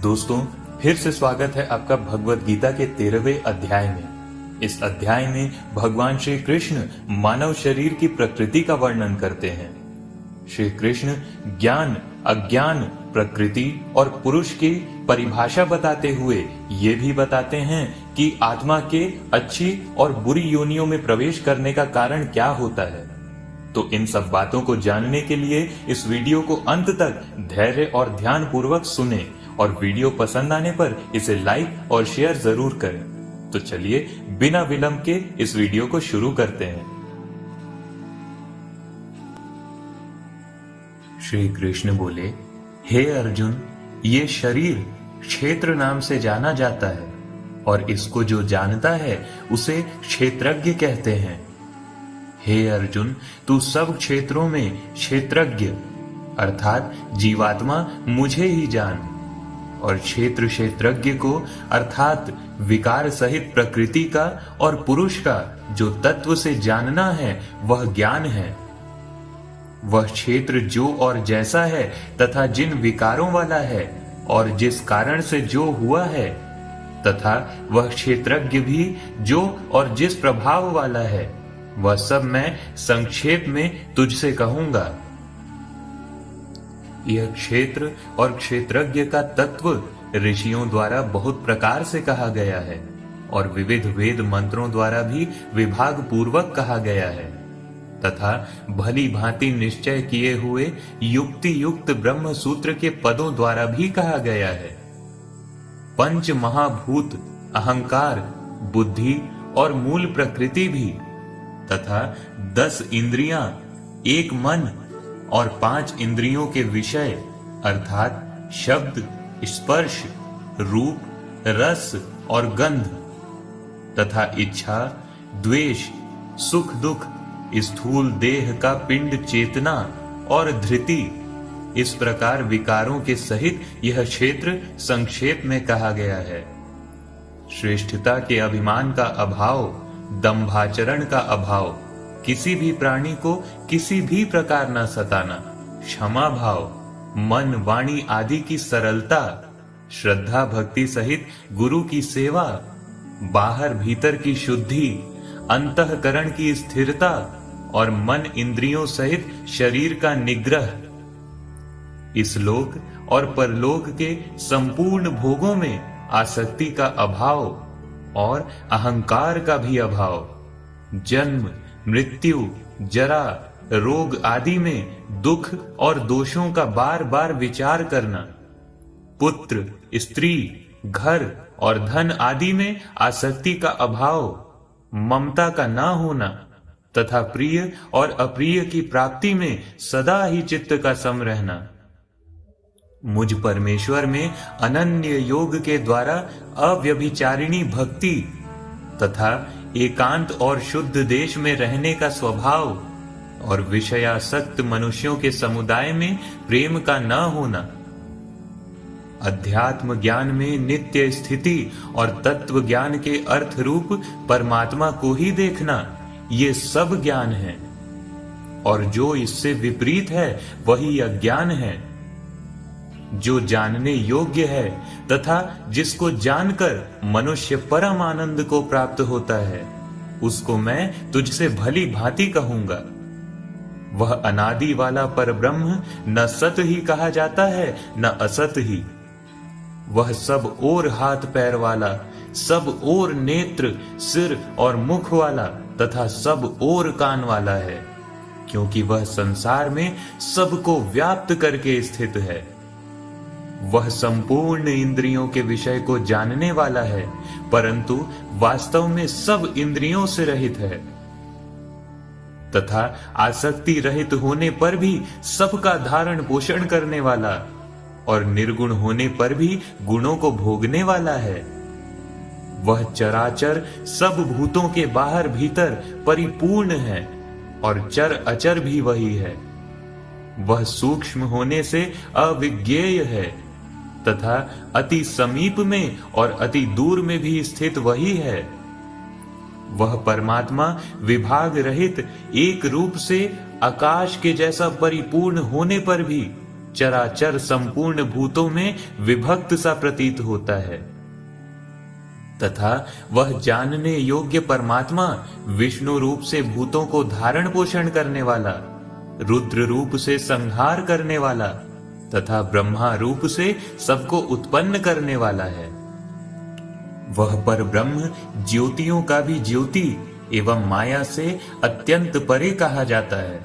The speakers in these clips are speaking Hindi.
दोस्तों, फिर से स्वागत है आपका भगवत गीता के 13वें अध्याय में। इस अध्याय में भगवान श्री कृष्ण मानव शरीर की प्रकृति का वर्णन करते हैं। श्री कृष्ण ज्ञान, अज्ञान, प्रकृति और पुरुष की परिभाषा बताते हुए ये भी बताते हैं कि आत्मा के अच्छी और बुरी योनियों में प्रवेश करने का कारण क्या होता है। तो इन सब बातों को जानने के लिए इस वीडियो को अंत तक धैर्य और ध्यान पूर्वक सुने और वीडियो पसंद आने पर इसे लाइक और शेयर जरूर करें। तो चलिए बिना विलंब के इस वीडियो को शुरू करते हैं। श्री कृष्ण बोले, हे अर्जुन, ये शरीर क्षेत्र नाम से जाना जाता है और इसको जो जानता है उसे क्षेत्रज्ञ कहते हैं। हे अर्जुन, तू सब क्षेत्रों में क्षेत्रज्ञ अर्थात जीवात्मा मुझे ही जान और क्षेत्र क्षेत्रज्ञ को अर्थात विकार सहित प्रकृति का और पुरुष का जो तत्व से जानना है वह ज्ञान है। वह क्षेत्र जो और जैसा है तथा जिन विकारों वाला है और जिस कारण से जो हुआ है तथा वह क्षेत्रज्ञ भी जो और जिस प्रभाव वाला है वह सब मैं संक्षेप में तुझसे कहूंगा। यह क्षेत्र और क्षेत्रज्ञ का तत्व ऋषियों द्वारा बहुत प्रकार से कहा गया है और विविध वेद मंत्रों द्वारा भी विभाग पूर्वक कहा गया है तथा भली भांति निश्चय किए हुए युक्ति युक्त ब्रह्म सूत्र के पदों द्वारा भी कहा गया है। पंच महाभूत, अहंकार, बुद्धि और मूल प्रकृति भी तथा 10 इंद्रियां, एक मन और 5 इंद्रियों के विषय अर्थात शब्द, स्पर्श, रूप, रस और गंध तथा इच्छा, द्वेष, सुख दुख, स्थूल देह का पिंड चेतना और धृति, इस प्रकार विकारों के सहित यह क्षेत्र संक्षेप में कहा गया है। श्रेष्ठता के अभिमान का अभाव, दंभाचरण का अभाव, किसी भी प्राणी को किसी भी प्रकार न सताना, क्षमा भाव, मन वाणी आदि की सरलता, श्रद्धा भक्ति सहित गुरु की सेवा, बाहर भीतर की शुद्धि, अंतःकरण की स्थिरता और मन इंद्रियों सहित शरीर का निग्रह, इस लोक और परलोक के संपूर्ण भोगों में आसक्ति का अभाव और अहंकार का भी अभाव, जन्म, मृत्यु, जरा, रोग आदि में दुख और दोषों का बार बार विचार करना, पुत्र, स्त्री, घर और धन आदि में आसक्ति का अभाव, ममता का ना होना तथा प्रिय और अप्रिय की प्राप्ति में सदा ही चित्त का सम रहना, मुझ परमेश्वर में अनन्य योग के द्वारा अव्यभिचारिणी भक्ति तथा एकांत और शुद्ध देश में रहने का स्वभाव और विषयासक्त मनुष्यों के समुदाय में प्रेम का न होना, अध्यात्म ज्ञान में नित्य स्थिति और तत्व ज्ञान के अर्थ रूप परमात्मा को ही देखना, ये सब ज्ञान है और जो इससे विपरीत है वही अज्ञान है। जो जानने योग्य है तथा जिसको जानकर मनुष्य परम आनंद को प्राप्त होता है उसको मैं तुझसे भली भांति कहूंगा। वह अनादि वाला परब्रह्म न सत ही कहा जाता है न असत ही। वह सब ओर हाथ पैर वाला, सब ओर नेत्र, सिर और मुख वाला तथा सब ओर कान वाला है, क्योंकि वह संसार में सबको व्याप्त करके स्थित है। वह संपूर्ण इंद्रियों के विषय को जानने वाला है, परंतु वास्तव में सब इंद्रियों से रहित है तथा आसक्ति रहित होने पर भी सबका धारण पोषण करने वाला और निर्गुण होने पर भी गुणों को भोगने वाला है। वह चराचर सब भूतों के बाहर भीतर परिपूर्ण है और चर अचर भी वही है। वह सूक्ष्म होने से अविज्ञेय है तथा अति समीप में और अति दूर में भी स्थित वही है। वह परमात्मा विभाग रहित एक रूप से आकाश के जैसा परिपूर्ण होने पर भी चराचर संपूर्ण भूतों में विभक्त सा प्रतीत होता है, तथा वह जानने योग्य परमात्मा विष्णु रूप से भूतों को धारण पोषण करने वाला, रुद्र रूप से संहार करने वाला तथा ब्रह्मा रूप से सबको उत्पन्न करने वाला है। वह पर ब्रह्म ज्योतियों का भी ज्योति एवं माया से अत्यंत परे कहा जाता है।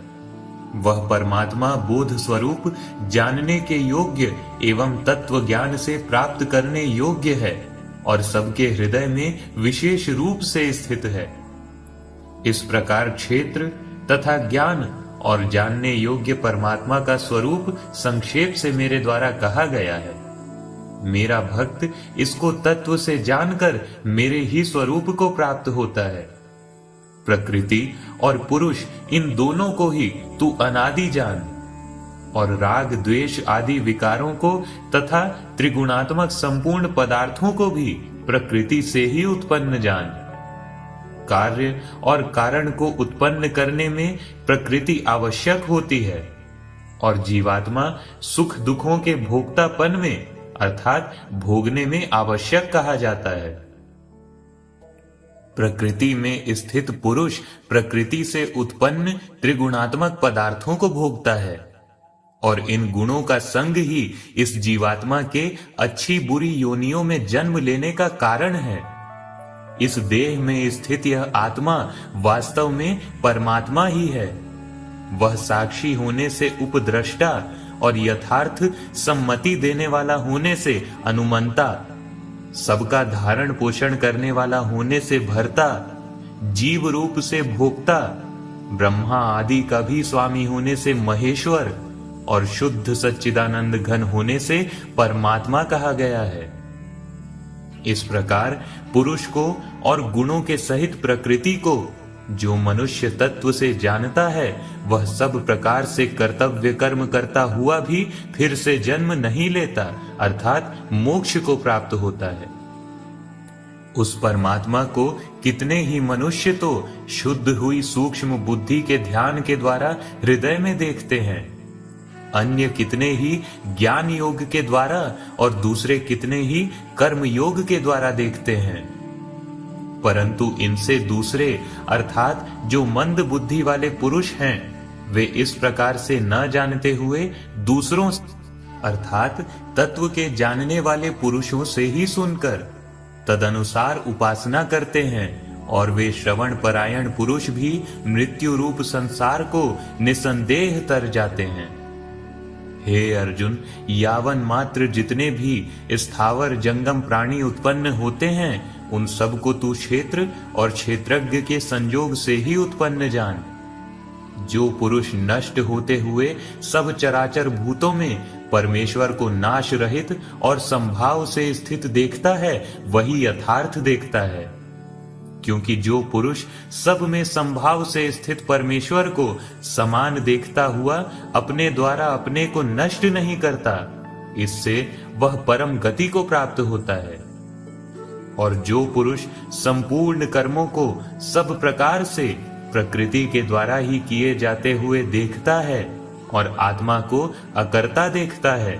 वह परमात्मा बोध स्वरूप जानने के योग्य एवं तत्व ज्ञान से प्राप्त करने योग्य है और सबके हृदय में विशेष रूप से स्थित है। इस प्रकार क्षेत्र तथा ज्ञान और जानने योग्य परमात्मा का स्वरूप संक्षेप से मेरे द्वारा कहा गया है। मेरा भक्त इसको तत्व से जानकर मेरे ही स्वरूप को प्राप्त होता है। प्रकृति और पुरुष इन दोनों को ही तू अनादि जान और राग द्वेष आदि विकारों को तथा त्रिगुणात्मक संपूर्ण पदार्थों को भी प्रकृति से ही उत्पन्न जान। कार्य और कारण को उत्पन्न करने में प्रकृति आवश्यक होती है और जीवात्मा सुख दुखों के भोक्तापन में अर्थात भोगने में आवश्यक कहा जाता है। प्रकृति में स्थित पुरुष प्रकृति से उत्पन्न त्रिगुणात्मक पदार्थों को भोगता है और इन गुणों का संग ही इस जीवात्मा के अच्छी बुरी योनियों में जन्म लेने का कारण है। इस देह में स्थित यह आत्मा वास्तव में परमात्मा ही है। वह साक्षी होने से उपद्रष्टा और यथार्थ सम्मति देने वाला होने से अनुमंता, सबका धारण पोषण करने वाला होने से भरता, जीव रूप से भोक्ता, ब्रह्मा आदि का भी स्वामी होने से महेश्वर और शुद्ध सच्चिदानंद घन होने से परमात्मा कहा गया है। इस प्रकार पुरुष को और गुणों के सहित प्रकृति को जो मनुष्य तत्व से जानता है, वह सब प्रकार से कर्तव्य कर्म करता हुआ भी फिर से जन्म नहीं लेता, अर्थात मोक्ष को प्राप्त होता है। उस परमात्मा को कितने ही मनुष्य तो शुद्ध हुई सूक्ष्म बुद्धि के ध्यान के द्वारा हृदय में देखते हैं, अन्य कितने ही ज्ञान योग के द्वारा और दूसरे कितने ही कर्म योग के द्वारा देखते हैं, परंतु इनसे दूसरे अर्थात जो मंद बुद्धि वाले पुरुष हैं, वे इस प्रकार से न जानते हुए दूसरों अर्थात तत्व के जानने वाले पुरुषों से ही सुनकर तदनुसार उपासना करते हैं और वे श्रवण परायण पुरुष भी मृत्यु रूप संसार को निसंदेह तर जाते हैं। हे अर्जुन, यावन मात्र जितने भी स्थावर जंगम प्राणी उत्पन्न होते हैं, उन सब को तू क्षेत्र और क्षेत्रज्ञ के संयोग से ही उत्पन्न जान। जो पुरुष नष्ट होते हुए सब चराचर भूतों में परमेश्वर को नाश रहित और संभाव से स्थित देखता है, वही यथार्थ देखता है। क्योंकि जो पुरुष सब में संभाव से स्थित परमेश्वर को समान देखता हुआ अपने द्वारा अपने को नष्ट नहीं करता, इससे वह परम गति को प्राप्त होता है। और जो पुरुष संपूर्ण कर्मों को सब प्रकार से प्रकृति के द्वारा ही किए जाते हुए देखता है और आत्मा को अकर्ता देखता है,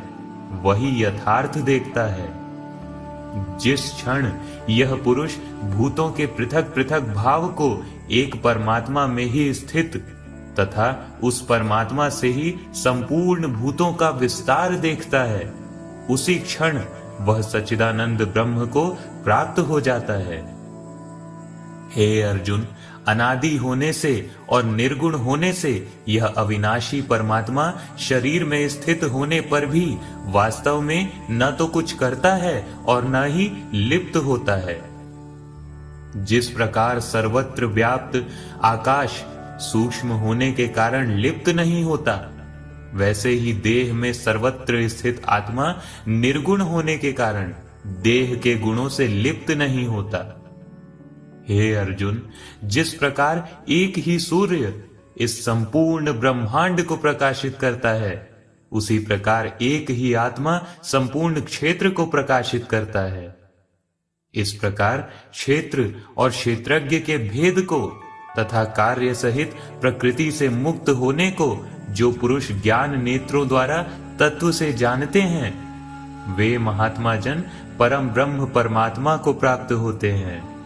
वही यथार्थ देखता है। जिस क्षण यह पुरुष भूतों के पृथक पृथक भाव को एक परमात्मा में ही स्थित तथा उस परमात्मा से ही संपूर्ण भूतों का विस्तार देखता है, उसी क्षण वह सच्चिदानंद ब्रह्म को प्राप्त हो जाता है। हे अर्जुन, अनादि होने से और निर्गुण होने से यह अविनाशी परमात्मा शरीर में स्थित होने पर भी वास्तव में न तो कुछ करता है और न ही लिप्त होता है। जिस प्रकार सर्वत्र व्याप्त आकाश सूक्ष्म होने के कारण लिप्त नहीं होता, वैसे ही देह में सर्वत्र स्थित आत्मा निर्गुण होने के कारण देह के गुणों से लिप्त नहीं होता। हे अर्जुन, जिस प्रकार एक ही सूर्य इस संपूर्ण ब्रह्मांड को प्रकाशित करता है, उसी प्रकार एक ही आत्मा संपूर्ण क्षेत्र को प्रकाशित करता है। इस प्रकार क्षेत्र और क्षेत्रज्ञ के भेद को तथा कार्य सहित प्रकृति से मुक्त होने को जो पुरुष ज्ञान नेत्रों द्वारा तत्व से जानते हैं, वे महात्मा जन परम ब्रह्म परमात्मा को प्राप्त होते हैं।